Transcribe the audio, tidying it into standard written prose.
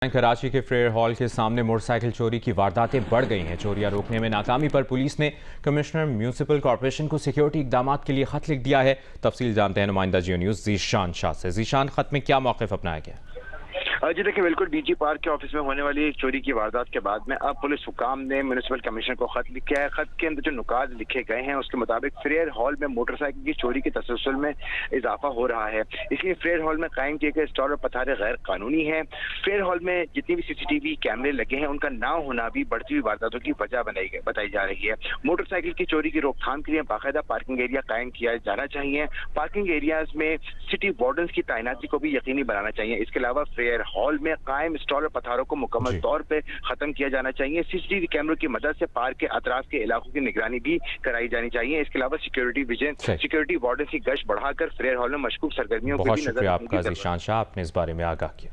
कराची के फ्रेयर हॉल के सामने मोटरसाइकिल चोरी की वारदातें बढ़ गई हैं। चोरियां रोकने में नाकामी पर पुलिस ने कमिश्नर म्यूनिसिपल कॉर्पोरेशन को सिक्योरिटी इकदामात के लिए खत लिख दिया है। तफसील जानते हैं नुमाइंदा जियो न्यूज़ ज़ीशान शाह से। ज़ीशान, खत में क्या मौक़िफ़ अपनाया गया? जी देखिए, बिल्कुल डीजी पार्क के ऑफिस में होने वाली एक चोरी की वारदात के बाद में अब पुलिस हुकाम ने म्यूनिसिपल कमिश्नर को खत लिखा है। खत के अंदर जो नुकात लिखे गए हैं उसके मुताबिक फ्रेयर हॉल में मोटरसाइकिल की चोरी के तसलसल में इजाफा हो रहा है, इसलिए फ्रेयर हॉल में कायम किए गए स्टॉल और पथारे गैर कानूनी है। फ्रेयर हॉल में जितनी भी सीसीटीवी कैमरे लगे हैं उनका ना होना भी बढ़ती हुई वारदातों की वजह बताई जा रही है। मोटरसाइकिल की चोरी की रोकथाम के लिए बाकायदा पार्किंग एरिया कायम किया जाना चाहिए। पार्किंग एरियाज में सिटी वार्डन्स की तैनाती को भी यकीनी बनाना चाहिए। इसके अलावा फ्रेयर हॉल में कायम स्टॉल और पथारों को मुकम्मल तौर पे खत्म किया जाना चाहिए। सीसीटीवी कैमरों की मदद से पार्क के अतराफ के इलाकों की निगरानी भी कराई जानी चाहिए। इसके अलावा सिक्योरिटी वार्डन की गश्त बढ़ाकर फ्रेयर हॉल में मशकूक सरगर्मियों पर भी नजर रखने की जरूरत है। बहुत शुक्रिया आपका ज़ीशान शाह, आपने इस बारे में आगाह किया।